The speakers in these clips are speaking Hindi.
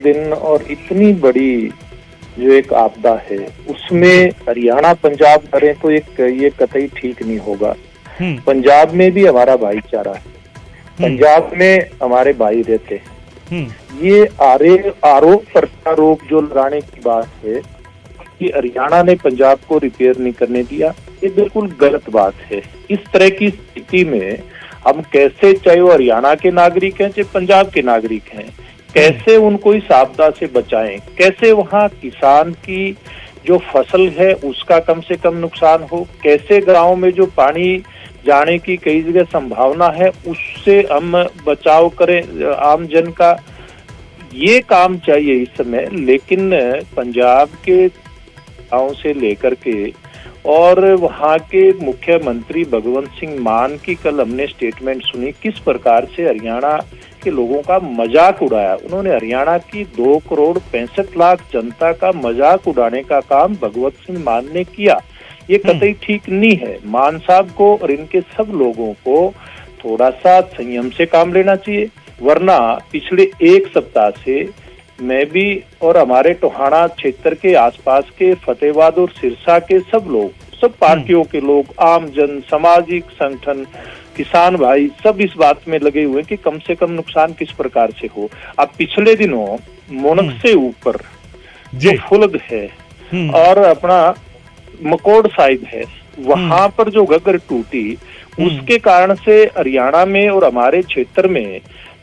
दिन और इतनी बड़ी जो एक आपदा है उसमें हरियाणा पंजाब करें तो ये कतई ठीक नहीं होगा। पंजाब में भी हमारा भाईचारा है, पंजाब में हमारे भाई रहते हैं। ये आरोप प्रत्यारोप जो लगाने की बात है कि हरियाणा ने पंजाब को रिपेयर नहीं करने दिया, ये बिल्कुल गलत बात है। इस तरह की स्थिति में हम कैसे, चाहे वो हरियाणा के नागरिक हैं चाहे पंजाब के नागरिक हैं, कैसे उनको इस आपदा से बचाएं, कैसे वहाँ किसान की जो फसल है उसका कम से कम नुकसान हो, कैसे गांव में जो पानी जाने की कई जगह संभावना है उससे हम बचाव करें आम जन का। ये काम चाहिए इस समय। लेकिन पंजाब के गांव से लेकर के और वहाँ के मुख्यमंत्री भगवंत सिंह मान की कल हमने स्टेटमेंट सुनी, किस प्रकार से हरियाणा के लोगों का मजाक उड़ाया। उन्होंने हरियाणा की 2,65,00,000 जनता का मजाक उड़ाने का काम भगवंत सिंह मान ने किया। ये कतई ठीक नहीं है। मान साहब को और इनके सब लोगों को थोड़ा सा संयम से काम लेना चाहिए, वरना पिछले एक सप्ताह से मैं भी और हमारे टोहाना क्षेत्र के आसपास के फतेहाबाद और सिरसा के सब लोग, सब पार्टियों के लोग, आम जन, सामाजिक संगठन, किसान भाई सब इस बात में लगे हुए कि कम से कम नुकसान किस प्रकार से हो। अब पिछले दिनों मोनक से ऊपर जो फुलद है और अपना मकोड़ साहिब है, वहां पर जो गगर टूटी, उसके कारण से हरियाणा में और हमारे क्षेत्र में,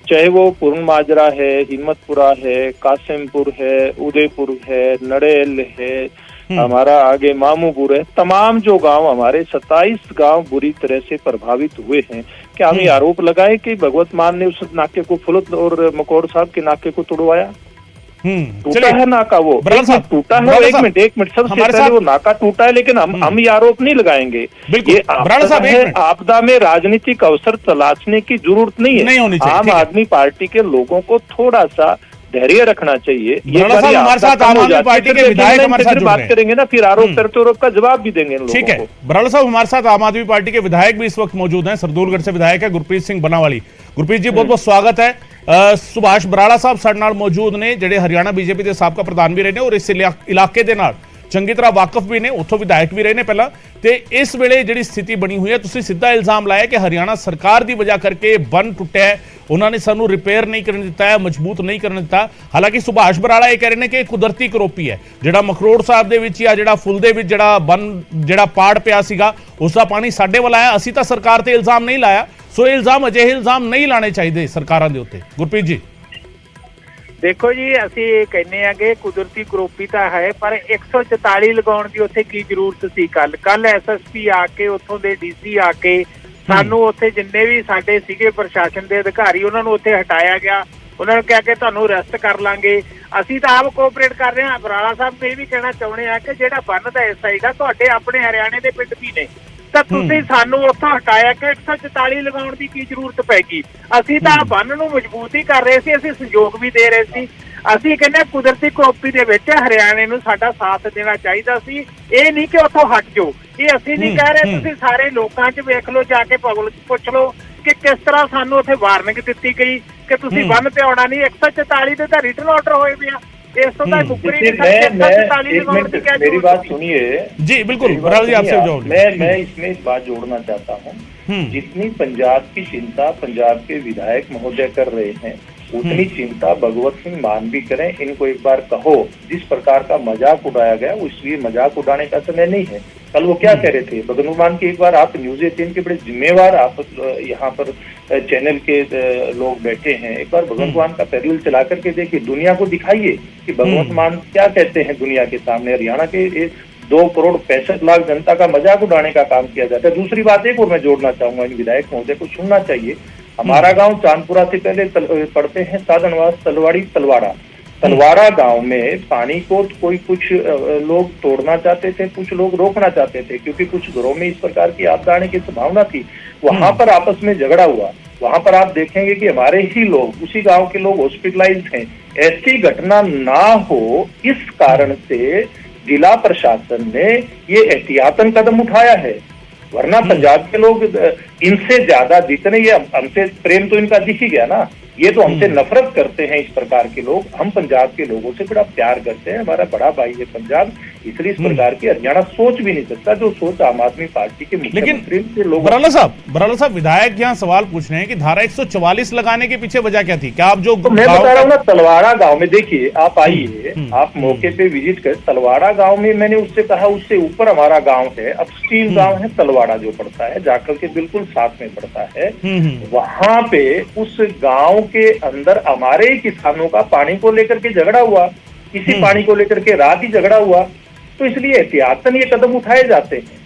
चाहे वो पूर्ण माजरा है, हिम्मतपुरा है, कासिमपुर है, उदयपुर है, नड़ेल है, हमारा आगे मामूपुर है, तमाम जो गांव हमारे 27 गांव बुरी तरह से प्रभावित हुए हैं। क्या हम ये आरोप लगाए कि भगवत मान ने उस नाके को, फुलत और मकोड़ साहब के नाके को तुड़वाया? टूटा है नाका, वो टूटा है। एक मिनट सबसे पहले वो नाका टूटा है, लेकिन हम ये आरोप नहीं लगाएंगे। ये आपदा में राजनीतिक अवसर तलाशने की जरूरत नहीं है। आम आदमी पार्टी के लोगों को थोड़ा सा धैर्य रखना चाहिए। ये हमारे साथ आम आदमी पार्टी के विधायक हमारे साथ बात करेंगे ना, फिर आरोप प्रत्यारोप का जवाब भी देंगे। ठीक है, बराड़ साहब हमारे साथ आम आदमी पार्टी के विधायक भी इस वक्त मौजूद हैं, सरदूलगढ़ से विधायक है गुरप्रीत सिंह बनावाली। गुरप्रीत जी, बहुत बहुत स्वागत है। सुभाष बराड़ा साहब ਸਾਡੇ ਨਾਲ मौजूद ने, ਜਿਹੜੇ हरियाणा बीजेपी के साबका प्रधान भी रहे ने और इस इलाके ਦੇ ਨਾਲ ਚੰਗੀ ਤਰ੍ਹਾਂ ਵਾਕਫ ਵੀ ਨੇ, ਉੱਥੋਂ ਵਿਧਾਇਕ ਵੀ ਰਹੇ ਨੇ ਪਹਿਲਾਂ। ਤੇ ਇਸ ਵੇਲੇ ਜਿਹੜੀ ਸਥਿਤੀ ਬਣੀ ਹੋਈ ਹੈ, ਤੁਸੀਂ ਸਿੱਧਾ ਇਲਜ਼ਾਮ ਲਾਇਆ ਕਿ ਹਰਿਆਣਾ ਸਰਕਾਰ ਦੀ ਵਜ੍ਹਾ ਕਰਕੇ ਬੰਨ ਟੁੱਟਿਆ ਹੈ, ਉਹਨਾਂ ਨੇ ਸਾਨੂੰ ਰਿਪੇਅਰ ਨਹੀਂ ਕਰਨ ਦਿੱਤਾ ਹੈ, ਮਜ਼ਬੂਤ ਨਹੀਂ ਕਰਨ ਦਿੱਤਾ। ਹਾਲਾਂਕਿ ਸੁਭਾਸ਼ ਬਰਾੜਾ ਇਹ ਕਹਿ ਰਹੇ ਨੇ ਕਿ ਕੁਦਰਤੀ ਕਰੋਪੀ ਹੈ, ਜਿਹੜਾ ਮਖਰੋੜ ਸਾਹਿਬ ਦੇ ਵਿੱਚ ਜਾਂ ਜਿਹੜਾ ਫੁੱਲ ਦੇ ਵਿੱਚ ਜਿਹੜਾ ਬੰਨ ਜਿਹੜਾ ਪਾੜ ਪਿਆ ਸੀਗਾ ਉਸ ਦਾ ਪਾਣੀ ਸਾਡੇ ਵੱਲ ਆਇਆ। ਅਸੀਂ ਤਾਂ ਸਰਕਾਰ ਤੇ ਇਲਜ਼ਾਮ ਨਹੀਂ ਲਾਇਆ, ਸੋ ਇਹ ਇਲਜ਼ਾਮ ਅਜਿਹੇ ਇਲਜ਼ਾਮ ਨਹੀਂ ਲਾਣੇ ਚਾਹੀਦੇ ਸਰਕਾਰਾਂ ਦੇ ਉੱਤੇ। ਗੁਰਪ੍ਰੀਤ ਜੀ देखो जी, असी कहने आ कि कुदरती करोपी तो है, पर 144 लगाने की उत्थे की जरूरत सी? कल SSP आके उत्थों दे DC आके सानू उत्थे जिन्ने भी साडे सीगे प्रशासन के अधिकारी उन्हां नूं उत्थे हटाया गया। उन्होंने कहा कि तुहानूं अरेस्ट कर लांगे। असी तो आप कोऑपरेट कर रहे हैं। बराड़ा साहब ने भी कहना चाहुंदे आ कि जिहड़ा बन्न दा हिस्सा हैगा तुहाडे अपने हरियाणे दे पिंड भी ने, ਤਾਂ ਤੁਸੀਂ ਸਾਨੂੰ ਉੱਥੋਂ ਹਟਾਇਆ ਕਿ 144 ਲਗਾਉਣ ਦੀ ਕੀ ਜ਼ਰੂਰਤ ਪੈ ਗਈ? ਅਸੀਂ ਤਾਂ ਬੰਨ ਨੂੰ ਮਜ਼ਬੂਤੀ ਕਰ ਰਹੇ ਸੀ, ਅਸੀਂ ਸਹਿਯੋਗ ਵੀ ਦੇ ਰਹੇ ਸੀ। ਅਸੀਂ ਕਹਿੰਦੇ ਕੁਦਰਤੀ ਕਰੋਪੀ ਦੇ ਵਿੱਚ ਹਰਿਆਣੇ ਨੂੰ ਸਾਡਾ ਸਾਥ ਦੇਣਾ ਚਾਹੀਦਾ ਸੀ, ਇਹ ਨਹੀਂ ਕਿ ਉੱਥੋਂ ਹਟ ਜਾਓ। ਇਹ ਅਸੀਂ ਨਹੀਂ ਕਹਿ ਰਹੇ, ਤੁਸੀਂ ਸਾਰੇ ਲੋਕਾਂ 'ਚ ਵੇਖ ਲਓ, ਜਾ ਕੇ ਪਬਲਿਕ ਪੁੱਛ ਲਓ ਕਿ ਕਿਸ ਤਰ੍ਹਾਂ ਸਾਨੂੰ ਉੱਥੇ ਵਾਰਨਿੰਗ ਦਿੱਤੀ ਗਈ ਕਿ ਤੁਸੀਂ ਬੰਨ ਤੇ ਆਉਣਾ ਨਹੀਂ। 144 ਦੇ ਤਾਂ ਰਿਟਨ ਆਰਡਰ होए भी हैं। मेरी बात सुनिए जी, बिल्कुल मैं इसमें इस बात जोड़ना चाहता हूँ। जितनी पंजाब की चिंता पंजाब के विधायक महोदय कर रहे हैं, उतनी चिंता भगवत सिंह मान भी करें। इनको एक बार कहो, जिस प्रकार का मजाक उड़ाया गया वो इसलिए मजाक उड़ाने का समय नहीं है। कल वो क्या कह रहे थे भगवंत मान की, एक बार आप न्यूज़ 18 के बड़े जिम्मेवार आप यहाँ पर चैनल के लोग बैठे हैं, एक बार भगवंत मान का पैरियल चला करके देखिए, दुनिया को दिखाइए कि भगवंत मान क्या कहते हैं दुनिया के सामने। हरियाणा के 2,65,00,000 जनता का मजाक उड़ाने का काम किया जाता है। दूसरी बात एक और मैं जोड़ना चाहूंगा, इन विधायक महोदय को सुनना चाहिए। हमारा गांव चांदपुरा से पहले पड़ते हैं साधनवास, तलवाड़ी, तलवाड़ा गांव में पानी को कोई कुछ लोग तोड़ना चाहते थे, कुछ लोग रोकना चाहते थे, क्योंकि कुछ घरों में इस प्रकार की आपदा आने की संभावना थी। वहां पर आपस में झगड़ा हुआ। वहां पर आप देखेंगे कि हमारे ही लोग, उसी गांव के लोग हॉस्पिटलाइज्ड हैं। ऐसी घटना ना हो इस कारण से जिला प्रशासन ने ये एहतियातन कदम उठाया है। वरना पंजाब के लोग इनसे ज्यादा जितने, ये हमसे प्रेम तो इनका दिख ही गया ना, ये तो हमसे नफरत करते हैं इस प्रकार के लोग। हम पंजाब के लोगों से बड़ा प्यार करते हैं, हमारा बड़ा भाई है पंजाब, इसलिए इस प्रकार की हरियाणा सोच भी नहीं सकता जो सोच आम आदमी पार्टी के मुख्यमंत्री के लोग। बराला साहब विधायक यहाँ सवाल पूछ रहे हैं कि धारा 144 लगाने के पीछे वजह क्या थी? क्या आप जो तो मैं बता रहा हूँ ना, तलवाड़ा गांव में देखिए, आप आइए, आप मौके पे विजिट कर। तलवाड़ा गांव में मैंने उससे कहा, उससे ऊपर हमारा गांव है, अपस्ट्रीम गांव है तलवाड़ा जो पड़ता है, जाखल के बिल्कुल साथ में पड़ता है। वहां पे उस गांव के अंदर हमारे किसानों का पानी को लेकर के झगड़ा हुआ, इसी पानी को लेकर के रात ही झगड़ा हुआ। तो इसलिए एहतियातन ये कदम उठाए जाते हैं,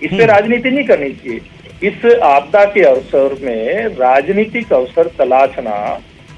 इस पे राजनीति नहीं करनी चाहिए। इस आपदा के अवसर में राजनीतिक अवसर तलाशना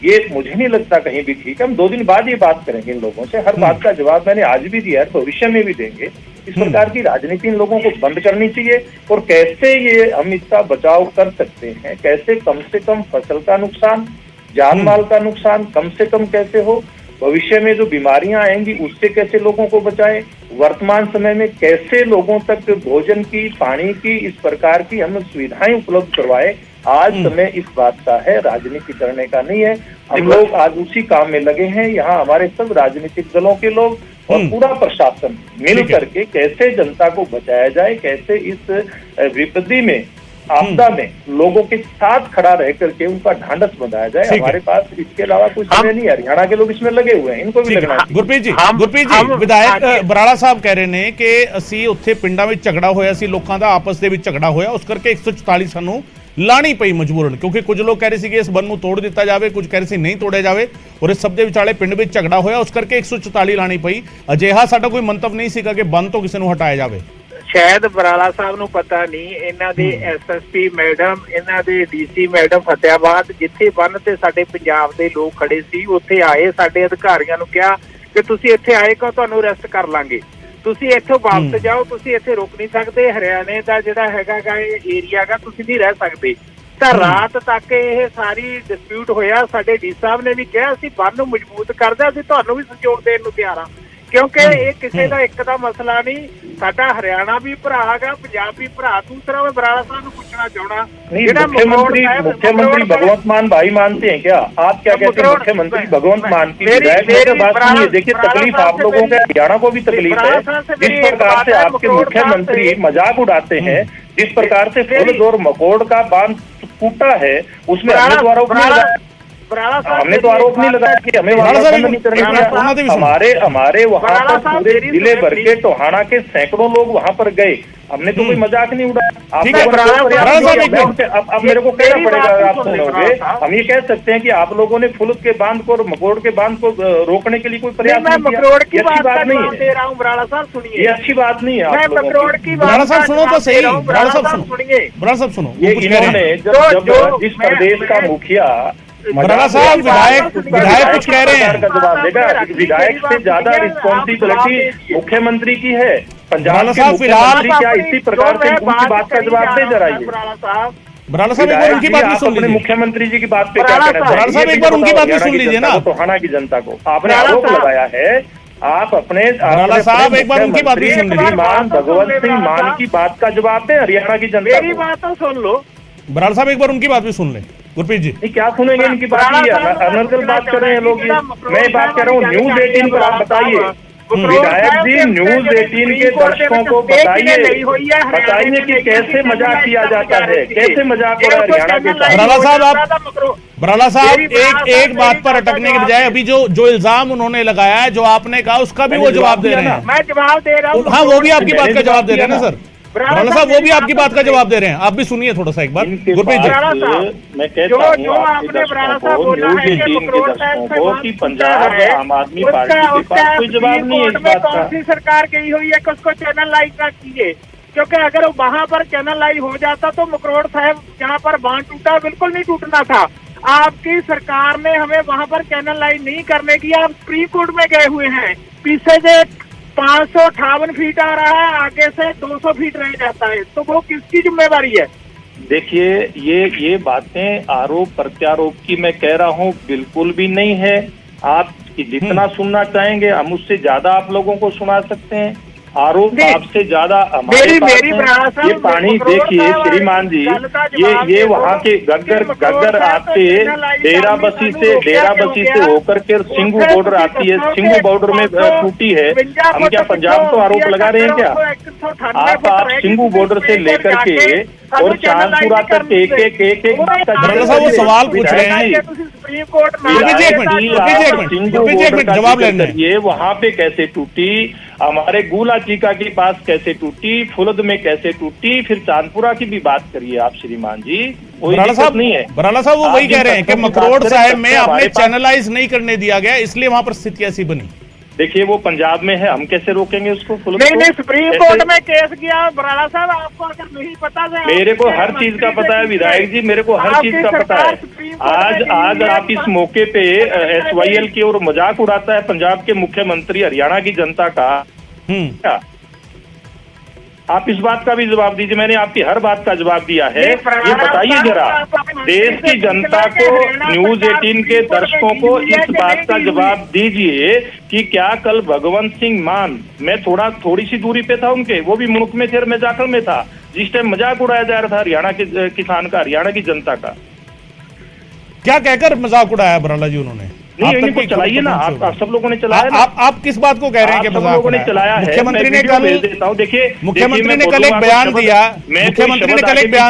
ये मुझे नहीं लगता कहीं भी ठीक है। हम 2 दिन बाद ये बात करेंगे इन लोगों से, हर बात का जवाब मैंने आज भी दिया है, भविष्य में भी देंगे। इस प्रकार की राजनीति इन लोगों को बंद करनी चाहिए, और कैसे ये हम इसका बचाव कर सकते हैं, कैसे कम से कम फसल का नुकसान, जान माल का नुकसान कम से कम कैसे हो, भविष्य में जो बीमारियां आएंगी उससे कैसे लोगों को बचाएं, वर्तमान समय में कैसे लोगों तक भोजन की, पानी की, इस प्रकार की हम सुविधाएं उपलब्ध करवाए। आज समय इस बात का है, राजनीति करने का नहीं है। हम लोग आज उसी काम में लगे हैं। यहाँ हमारे सब राजनीतिक दलों के लोग और पूरा प्रशासन मिल करके कैसे जनता को बचाया जाए, कैसे इस विपत्ति में, आपदा में लोगों के साथ खड़ा रह करके उनका ढांढस बंधाया जाए। हमारे पास इसके अलावा कुछ समय नहीं है। हरियाणा के लोग इसमें लगे हुए हैं, इनको भी लगना चाहिए। गुरप्रीत जी विधायक बराड़ा ਸਾਹਿਬ ਕਹਿ ਰਹੇ ਨੇ ਕਿ ਅਸੀਂ ਉੱਥੇ ਪਿੰਡਾਂ ਵਿੱਚ ਝਗੜਾ ਹੋਇਆ ਸੀ, ਲੋਕਾਂ ਦਾ ਆਪਸ ਦੇ ਵਿੱਚ ਝਗੜਾ ਹੋਇਆ, ਉਸ ਕਰਕੇ 144 ਸਾਨੂੰ ਲਾਣੀ ਪਈ ਮਜਬੂਰਨ, ਕਿਉਂਕਿ ਕੁਝ ਲੋਕ ਕਹਿ ਰਹੇ ਸੀ ਕਿ ਇਸ ਬੰਨ ਨੂੰ ਤੋੜ ਦਿੱਤਾ ਜਾਵੇ, ਕੁਝ ਕਹਿ ਰਹੇ ਸੀ ਨਹੀਂ ਤੋੜਿਆ ਜਾਵੇ, ਔਰ ਇਸ ਸਭ ਦੇ ਵਿਚਾਲੇ ਪਿੰਡ ਵਿੱਚ ਝਗੜਾ ਹੋਇਆ, ਉਸ ਕਰਕੇ 144 ਲਾਣੀ ਪਈ। ਅਜਿਹਾ ਸਾਡਾ ਕੋਈ ਮੰਤਵ ਨਹੀਂ ਸੀਗਾ ਕਿ ਬੰਨ ਤੋਂ ਕਿਸੇ ਨੂੰ ਹਟਾਇਆ ਜਾਵੇ। ਸ਼ਾਇਦ ਬਰਾਲਾ ਸਾਹਿਬ ਨੂੰ ਪਤਾ ਨਹੀਂ, ਇਹਨਾਂ ਦੇ ਐਸਐਸਪੀ ਮੈਡਮ, ਇਹਨਾਂ ਦੇ ਡੀਸੀ ਮੈਡਮ ਫਤਿਆਬਾਦ, ਜਿੱਥੇ ਬੰਨ ਤੇ ਸਾਡੇ ਪੰਜਾਬ ਦੇ ਲੋਕ ਖੜੇ ਸੀ, ਉੱਥੇ ਆਏ, ਸਾਡੇ ਅਧਿਕਾਰੀਆਂ ਨੂੰ ਕਿਹਾ ਕਿ ਤੁਸੀਂ ਇੱਥੇ ਆਏ ਕੋ ਤੁਹਾਨੂੰ ਅਰੈਸਟ ਕਰ ਲਾਂਗੇ, ਤੁਸੀਂ ਇੱਥੋਂ ਵਾਪਸ ਜਾਓ, ਤੁਸੀਂ ਇੱਥੇ ਰੁਕ ਨਹੀਂ ਸਕਦੇ, ਹਰਿਆਣੇ ਦਾ ਜਿਹੜਾ ਹੈਗਾ ਇਹ ਏਰੀਆ ਗਾ, ਤੁਸੀਂ ਨਹੀਂ ਰਹਿ ਸਕਦੇ। ਤਾਂ ਰਾਤ ਤੱਕ ਇਹ ਸਾਰੀ ਡਿਸਪਿਊਟ ਹੋਇਆ। ਸਾਡੇ ਡੀ ਸਾਹਿਬ ਨੇ ਵੀ ਕਿਹਾ ਅਸੀਂ ਬੰਨ ਨੂੰ ਮਜ਼ਬੂਤ ਕਰਦੇ, ਅਸੀਂ ਤੁਹਾਨੂੰ ਵੀ ਸਹਿਯੋਗ ਦੇਣ ਨੂੰ ਤਿਆਰ ਹਾਂ, ਕਿਉਂਕਿ ਇਹ ਕਿਸੇ ਦਾ ਇੱਕ ਦਾ ਮਸਲਾ ਨਹੀਂ, ਸਾਡਾ ਹਰਿਆਣਾ ਵੀ ਭਰਾ ਹੈਗਾ, ਪੰਜਾਬ ਵੀ ਭਰਾ। ਦੂਸਰਾ मैं बराड़ा साहब को पूछना चाहना, मुख्यमंत्री भगवंत मान भाई मानते हैं क्या? आप क्या कहते हैं? मुख्यमंत्री भगवंत मान की बात सुनिए। देखिए, तकलीफ आप लोगों को, हरियाणा को भी तकलीफ है। जिस प्रकार से आपके मुख्यमंत्री मजाक उड़ाते हैं, जिस प्रकार से फुल और मकोड़ का बांध टूटा है, उसमें हमने तो आरोप नहीं लगाया कि हमें वहां बंद नहीं करने दिया। हमारे वहां पर पूरे जिले भर के टोहाना के सैकड़ों लोग वहां पर गए, हमने तो कोई मजाक नहीं उड़ाया। अब मेरे को कहना पड़ेगा, आप सुनोगे, हम ये कह सकते हैं कि आप लोगों ने फुल के बांध को और मकोड़ के बांध को रोकने के लिए कोई प्रयास नहीं किया। ये अच्छी बात नहीं है, बराड़ा साहब सुनिए, ये अच्छी बात नहीं है। बराड़ा साहब सुनो तो सही, बराड़ा साहब सुनो। ये इन्होंने जब जिस प्रदेश का मुखिया, बराड़ा साहब विधायक कुछ कह रहे हैं, का जवाब देगा। विधायक से ज्यादा रिस्पॉन्सिबिलिटी मुख्यमंत्री की है। पंजाब के मुख्यमंत्री क्या इसी प्रकार से उनकी बात का जवाब दे जराइए। बराड़ा साहब एक बार उनकी बात भी सुन लीजिए। मुख्यमंत्री जी की बात पे क्या कहना चाहिए? बराड़ा साहब एक बार उनकी बात भी सुन लीजिए ना। टोहाना की जनता को आपने आरोप लगाया है, आप अपने बराड़ा साहब एक बार उनकी बात भी सुन लीजिए। मान भगवंत सिंह मान की बात का जवाब दें हरियाणा की जनता को। मेरी बात तो सुन लो। बराड़ा साहब एक बार उनकी बात भी सुन लें। गुरप्रीत जी नहीं, क्या सुनेंगे इनकी बात? अनर्गल बात कर रहे हैं लोग। मैं बात कर रहा हूँ न्यूज 18 पर, आप बताइए विधायक जी, न्यूज 18 के दर्शकों को बताइए कि कैसे मजाक किया जाता है, कैसे मजाक हो रहा है हरियाणा के साथ। बराड़ा साहब एक बात पर अटकने के बजाय अभी जो इल्जाम उन्होंने लगाया है, जो आपने कहा, उसका भी वो जवाब दे रहे हैं। मैं जवाब दे रहा हूँ। हाँ, वो भी आपकी बात का जवाब दे रहे हैं ना सर। बराड़ा साहब वो भी आपकी बात का जवाब दे रहे हैं, आप भी सुनिए थोड़ा सा एक बार। गुरप्रीत जी, मैं कहता हूँ आपके दर्शकों को, न्यूज 18 के दर्शकों को, कि पंजाब आम आदमी पार्टी के पास कोई जवाब नहीं है इस बात का। कौन सी सरकार गई हुई है कि उसको चैनल लाइव ना कीजिए, क्योंकि अगर वहां पर चैनल लाइव हो जाता तो मकरोड़ साहब जहाँ पर बांध टूटा बिल्कुल नहीं टूटना था। आपकी सरकार ने हमें वहां पर चैनल लाइव नहीं करने की, आप सुप्रीम कोर्ट में गए हुए हैं। पीछे से 558 फीट आ रहा है, आगे से 200 फीट रह जाता है, तो वो किसकी जिम्मेवारी है? देखिए, ये बातें आरोप प्रत्यारोप की मैं कह रहा हूँ बिल्कुल भी नहीं है। आप जितना सुनना चाहेंगे हम उससे ज्यादा आप लोगों को सुना सकते हैं। आरोप आपसे ज्यादा हमारे पास है। ये पानी देखिए श्रीमान जी, ये वहाँ के गग्गर आपके डेराबस्सी से होकर के सिंघू बॉर्डर आती है, सिंघू बॉर्डर में टूटी है। हम क्या पंजाब को आरोप लगा रहे हैं क्या? आप सिंघू बॉर्डर से लेकर के और चांदपुरा तक एक वो सवाल पूछ रहे हैं। सुप्रीम कोर्ट जवाब लेने, ये वहाँ पे कैसे टूटी, हमारे गुला चीका के पास कैसे टूटी, फुलद में कैसे टूटी, फिर चांदपुरा की भी बात करिए आप श्रीमान जी, कोई दिक्कत नहीं है। बराला साहब वो वही कह रहे हैं कि मकरोड़ साहब में आपने चैनलाइज नहीं करने दिया गया, इसलिए वहां पर स्थिति ऐसी बनी। देखिए वो पंजाब में है, हम कैसे रोकेंगे उसको? नहीं, सुप्रीम कोर्ट में केस किया बराड़ा साहब, आपको अगर नहीं पता है। मेरे को हर चीज का पता है विधायक जी, मेरे को हर चीज का पता है। आज आप इस मौके पे SYL की ओर मजाक उड़ाता है पंजाब के मुख्यमंत्री, हरियाणा की जनता का। क्या आप इस बात का भी जवाब दीजिए, मैंने आपकी हर बात का जवाब दिया है। ये बताइए जरा देश की जनता को, न्यूज 18 के दर्शकों को इस बात का जवाब दीजिए कि क्या कल भगवंत सिंह मान, मैं थोड़ी सी दूरी पे था उनके, वो भी मुल्क में थे और मैं जाखल में था, जिस टाइम मजाक उड़ाया जा रहा था हरियाणा के किसान का, हरियाणा की जनता का। क्या कहकर मजाक उड़ाया बराला जी उन्होंने? नहीं, इनको चलाइए ना, आप सब लोगों ने चलाया ना। आप किस बात को कह रहे हैं कि सब लोगों ने चलाया है? मुख्यमंत्री ने कल देता हूं, देखिए मुख्यमंत्री ने कल एक बयान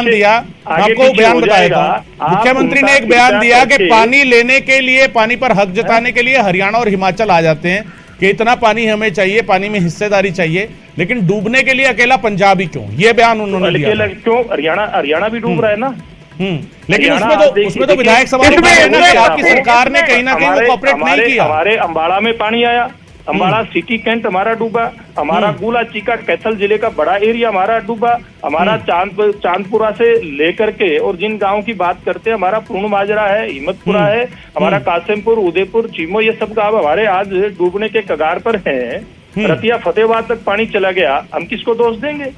दिया, आपको बयान बताया था। मुख्यमंत्री ने एक बयान दिया कि पानी लेने के लिए, पानी पर हक जताने के लिए हरियाणा और हिमाचल आ जाते हैं, कि इतना पानी हमें चाहिए, पानी में हिस्सेदारी चाहिए, लेकिन डूबने के लिए अकेला पंजाब ही क्यों? ये बयान उन्होंने दिया। क्यों? हरियाणा भी डूब रहा है ना। लेकिन उसमें तो विधायक सवाल उठा रहे हैं ना कि आपकी सरकार ने कहीं ना कहीं वो कोऑपरेट नहीं किया। हमारे अंबाला में पानी आया, अंबाला सिटी कैंट हमारा डूबा, हमारा गुला चीका कैथल जिले का बड़ा एरिया हमारा डूबा, हमारा चांदपुरा से लेकर के और जिन गांव की बात करते हैं, हमारा पूर्ण माजरा है, हिम्मतपुरा है, हमारा कासिमपुर, उदयपुर, चीमो, ये सब गांव हमारे आज डूबने के कगार पर हैं। रतिया फतेहाबाद तक पानी चला गया, हम किसको दोष देंगे?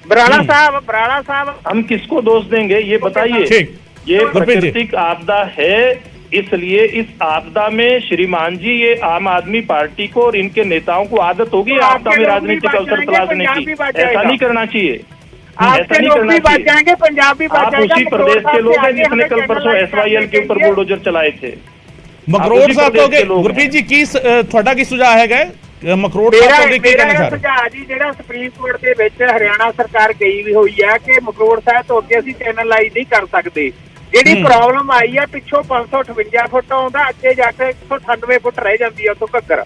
बराड़ा साहब हम किसको दोष देंगे ये बताइए। ये प्राकृतिक आपदा है, इसलिए इस आपदा में श्रीमान जी, ये आम आदमी पार्टी को और इनके नेताओं को आदत होगी आपदा में राजनीतिक अवसर तलाशने की। ऐसा नहीं करना चाहिए, ऐसा नहीं करना चाहिए। पंजाबी आप उसी प्रदेश के लोग हैं जिसने कल परसों SYL के ऊपर बुलडोजर चलाए थे। मकरोड़ साहब गुरप्रीत जी की थोड़ा की सुझाव है गए मकरोड़ ਸੁਝਾਅ ਜੀ ਜਿਹੜਾ ਸੁਪਰੀਮ ਕੋਰਟ ਦੇ ਵਿੱਚ ਹਰਿਆਣਾ ਸਰਕਾਰ ਗਈ ਵੀ ਹੋਈ ਹੈ ਕਿ ਮਕਰੋੜ ਸਾਹਿਬ ਤੋਂ ਅੱਗੇ ਅਸੀਂ ਚੈਨਲਾਈਜ਼ ਨਹੀਂ ਕਰ ਸਕਦੇ। ਜਿਹੜੀ ਪ੍ਰੋਬਲਮ ਆਈ ਹੈ ਪਿੱਛੋਂ 558 ਫੁੱਟ ਆਉਂਦਾ, ਅੱਗੇ ਜਾ ਕੇ 198 ਫੁੱਟ ਰਹਿ ਜਾਂਦੀ ਹੈ ਉੱਥੋਂ ਘੱਗਰ।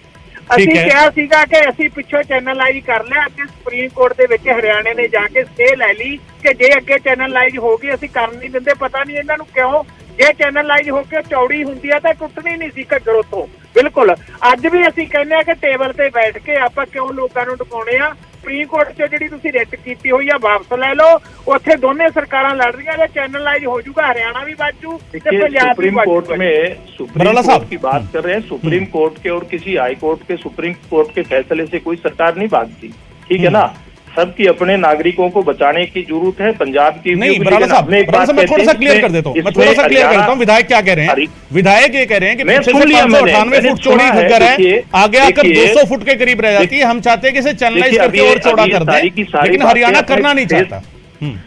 ਅਸੀਂ ਕਿਹਾ ਸੀਗਾ ਕਿ ਅਸੀਂ ਪਿੱਛੋਂ ਚੈਨਲਾਈਜ਼ ਕਰ ਲਿਆ, ਅੱਗੇ ਸੁਪਰੀਮ ਕੋਰਟ ਦੇ ਵਿੱਚ ਹਰਿਆਣੇ ਨੇ ਜਾ ਕੇ ਸਟੇ ਲੈ ਲਈ ਕਿ ਜੇ ਅੱਗੇ ਚੈਨਲਾਈਜ਼ ਹੋ ਗਈ ਅਸੀਂ ਕਰਨ ਨਹੀਂ ਦਿੰਦੇ। ਪਤਾ ਨਹੀਂ ਇਹਨਾਂ ਨੂੰ ਕਿਉਂ, ਜੇ ਚੈਨਲਾਈਜ਼ ਹੋ ਕੇ ਚੌੜੀ ਹੁੰਦੀ ਆ ਤਾਂ ਟੁੱਟਣੀ ਨਹੀਂ ਸੀ ਘੱਗਰ ਉੱਥੋਂ। ਬਿਲਕੁਲ ਅੱਜ ਵੀ ਅਸੀਂ ਕਹਿੰਦੇ ਆ ਕਿ ਟੇਬਲ ਤੇ ਬੈਠ ਕੇ ਆਪਾਂ ਕਿਉਂ ਲੋਕਾਂ ਨੂੰ ਡਕਾਉਣੇ ਆ। ਸੁਪਰੀਮ ਕੋਰਟ 'ਚ ਜਿਹੜੀ ਤੁਸੀਂ ਰਿਟ ਕੀਤੀ ਹੋਈ ਆ ਵਾਪਸ ਲੈ ਲਓ, ਉੱਥੇ ਦੋਨੇ ਸਰਕਾਰਾਂ ਲੜ ਰਹੀਆਂ ਨੇ, ਚੈਨਲਾਈਜ਼ ਹੋ ਜਾਊਗਾ, हरियाणा भी बाजू ते पंजाब भी बाजू। कोर्ट में सुप्रीम कोर्ट की बात कर रहे हैं, सुप्रीम कोर्ट के और किसी हाई कोर्ट के, सुप्रीम कोर्ट के फैसले से कोई सरकार नहीं भागती, ठीक है ना। सबकी अपने नागरिकों को बचाने की जरूरत है। पंजाब की नहीं, बराला साहब मैं थोड़ा सा क्लियर कर देता हूँ, मैं थोड़ा सा क्लियर करता हूँ। विधायक क्या कह रहे हैं? विधायक ये कह रहे हैं कि 598 फुट चौड़ी घग्गर है, आगे आकर 200 फुट के करीब रह जाती है। हम चाहते हैं कि इसे चैनलाइज करके और चौड़ा कर दें, लेकिन हरियाणा करना नहीं चाहता।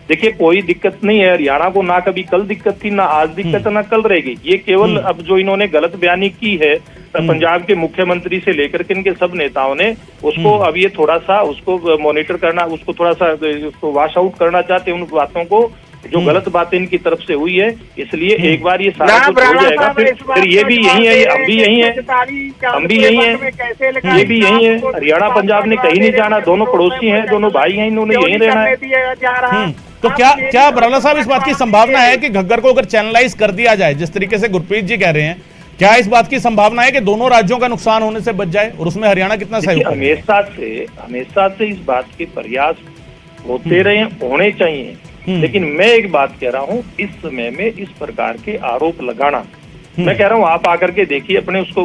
देखिए कोई दिक्कत नहीं है, हरियाणा को ना कभी कल दिक्कत थी, ना आज दिक्कत है, ना कल रहेगी। ये केवल अब जो इन्होंने गलत बयानी की है पंजाब के मुख्यमंत्री से लेकर के इनके सब नेताओं ने, उसको अब ये थोड़ा सा उसको मॉनिटर करना, उसको थोड़ा सा उसको वॉश आउट करना चाहते हैं उन बातों को जो गलत बातें इनकी तरफ से हुई है। इसलिए एक बार ये सारा कुछ हो जाएगा, फिर ये भी यही है, हम भी यही है, हम भी यही है, ये भी यही है। हरियाणा पंजाब ने कहीं नहीं जाना, दोनों पड़ोसी हैं, दोनों भाई हैं, इन्होंने यही रहना है। तो क्या बराला साहब इस बात की संभावना है कि घग्गर को अगर चैनलाइज कर दिया जाए, जिस तरीके से गुरप्रीत जी कह रहे हैं, क्या इस बात की संभावना है कि दोनों राज्यों का नुकसान होने से बच जाए और उसमें हरियाणा कितना सहयोग? हमेशा से इस बात के प्रयास होते रहे, होने चाहिए, लेकिन मैं एक बात कह रहा हूँ, इस समय में इस प्रकार के आरोप लगाना, मैं कह रहा हूँ आप आकर के देखिए, अपने उसको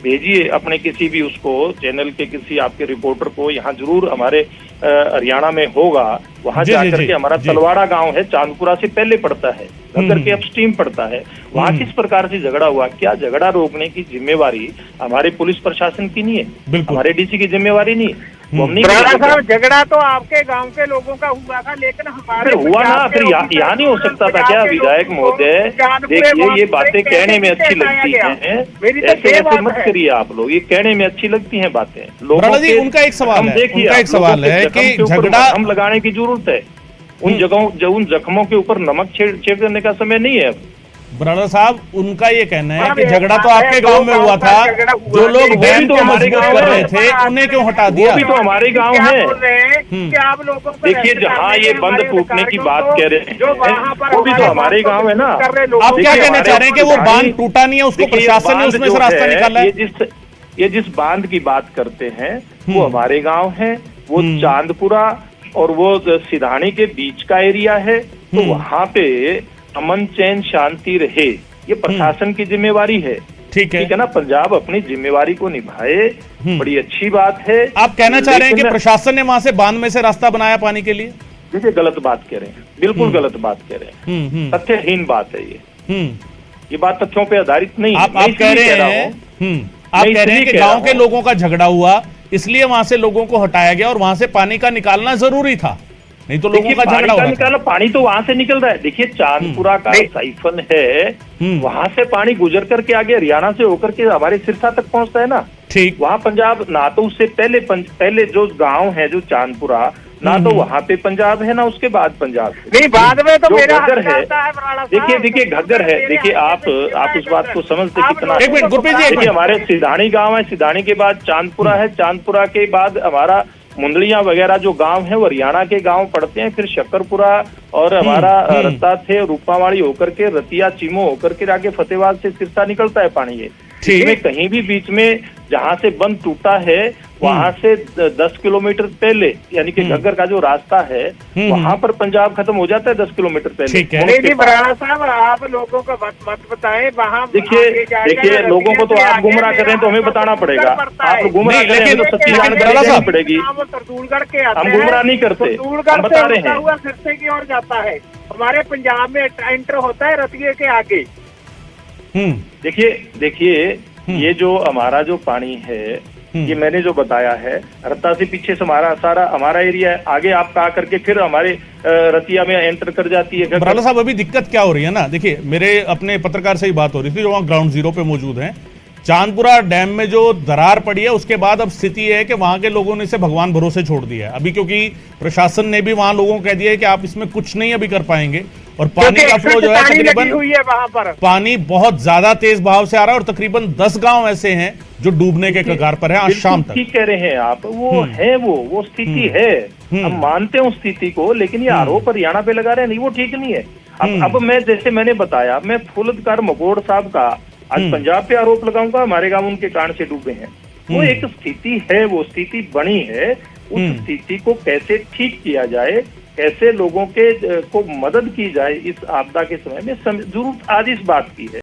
भेजिए, अपने किसी भी उसको चैनल के किसी आपके रिपोर्टर को, यहाँ जरूर हमारे हरियाणा में होगा, वहां जाकर के हमारा तलवाड़ा गांव है, चांदपुरा से पहले पड़ता है, घग्गर के अपस्ट्रीम पड़ता है, वहां किस प्रकार से झगड़ा हुआ, क्या झगड़ा रोकने की जिम्मेवारी हमारे पुलिस प्रशासन की नहीं है, हमारे डीसी की जिम्मेवारी नहीं है। वो हम नहीं साहब, झगड़ा तो आपके गांव के लोगों का हुआ था, लेकिन हमारे फिर हुआ ना, फिर यहाँ नहीं हो सकता था क्या विधायक महोदय? देखिए, ये बातें कहने में अच्छी लगती हैं, ऐसे मत करिए आप लोग, ये कहने में अच्छी लगती हैं बातें लोगों के। उनका एक सवाल है, देखिए, उनका एक सवाल है कि झगड़ा हम लगाने की जरूरत है। उन जगहों, उन जख्मों के ऊपर नमक छेड़ने का समय नहीं है अब। बराड़ा साहब, उनका ये कहना है कि झगड़ा तो आपके गांव में हुआ था, जो लोग डैम को मजबूत कर रहे थे उन्हें क्यों हटा दिया? वो भी तो हमारे गांव है। देखिए, जहाँ ये बंद टूटने की बात कह रहे हैं वो भी तो हमारे गांव है ना। आप क्या कहना चाह रहे हैं कि वो बांध टूटा नहीं है, उसको प्रशासन ने उसमें से रास्ता निकाला है? ये जिस बांध की बात करते हैं वो हमारे गांव है, वो चांदपुरा और वो सिधानी के बीच का एरिया है। तो वहाँ पे अमन चैन शांति रहे, ये प्रशासन की जिम्मेवारी है। ठीक है ना, पंजाब अपनी जिम्मेवारी को निभाए, बड़ी अच्छी बात है। आप कहना चाह रहे हैं कि प्रशासन ने वहां से बांध में से रास्ता बनाया पानी के लिए? देखिए, गलत बात कह रहे हैं, बिल्कुल गलत बात कह रहे हैं, तथ्यहीन बात है ये बात तथ्यों पे आधारित नहीं। आप कह रहे हैं कि गांव के लोगों का झगड़ा हुआ, इसलिए वहां से लोगों को हटाया गया और वहां से पानी का निकालना जरूरी था, नहीं तो लोगों का झगड़ा होना था। पानी तो वहां से निकल रहा है। देखिए, चांदपुरा का साइफन है, वहां से पानी गुजर करके आगे हरियाणा से होकर के हमारे सिरसा तक पहुंचता है ना। ठीक, वहां पंजाब ना तो उससे पहले जो गांव है जो चांदपुरा, ना तो वहां पे पंजाब है ना उसके बाद पंजाब नहीं, बाद में तो मेरा घग्गर है। देखिए घग्गर है। देखिए, आप उस बात को समझते कितना। एक मिनट गुरप्रीत जी, देखिए, हमारे सिधानी गांव है, सिधानी के बाद चांदपुरा है, चांदपुरा के बाद हमारा मुंदलियां वगैरह जो गांव है वो हरियाणा के गांव पड़ते हैं। फिर शकरपुरा और हमारा रत्ता थे, रूपावाड़ी होकर के रतिया चीमो होकर के आगे फतेहबाद से सिरसा निकलता है पानी। ये इसमें कहीं भी बीच में जहां से बंद टूटा है वहां से 10 किलोमीटर पहले, यानी कि घग्गर का जो रास्ता है वहां पर पंजाब खत्म हो जाता है 10 किलोमीटर पहले। नहीं, बराड़ा साहब, आप लोगों को मत बताएं वहाँ। देखिए, लोगों को तो आप गुमराह कर रहे हैं, तो हमें बताना पड़ेगा। आप गुमराह कर रहे हैं तो सच्ची जानकारी पड़ेगी। हम गुमराह नहीं करते, हम बता रहे हैं। सिरसे की ओर जाता है, हमारे पंजाब में एंटर होता है रतिये के आगे। देखिए ये जो हमारा जो पानी है, ये मैंने जो बताया है, रत्ता से पीछे से हमारा एरिया है, आगे आप आकर के फिर हमारे रतिया में एंटर कर जाती है। बराला साहब, अभी दिक्कत क्या हो रही है ना, देखिए, मेरे अपने पत्रकार से ही बात हो रही थी जो वहाँ ग्राउंड जीरो पे मौजूद हैं। चांदपुरा डैम में जो दरार पड़ी है उसके बाद अब स्थिति है कि वहां के लोगों ने इसे भगवान भरोसे छोड़ दिया है अभी, क्योंकि प्रशासन ने भी वहां लोगों को कह दिया है कि आप इसमें कुछ नहीं अभी कर पाएंगे। और पानी का फ्लो जो है तकरीबन वहां पर पानी बहुत ज्यादा तेज बहाव से आ रहा है और तकरीबन 10 गांव ऐसे हैं जो डूबने के कगार पर है आज शाम तक। ठीक कह रहे हैं आप, वो है वो स्थिति है, हम मानते हैं उस स्थिति को, लेकिन ये आरोप हरियाणा पे लगा रहे हैं, नहीं, वो ठीक नहीं है। अब मैं जैसे मैंने बताया, मैं फुलदकार मगोड़ साहब का आज पंजाब पे आरोप लगाऊंगा, हमारे गांव उनके कांड से डूबे हैं। वो एक स्थिति है, वो स्थिति बनी है, उस स्थिति को कैसे ठीक किया जाए, कैसे लोगों के को मदद की जाए इस आपदा के समय में, जरूरत आज इस बात की है।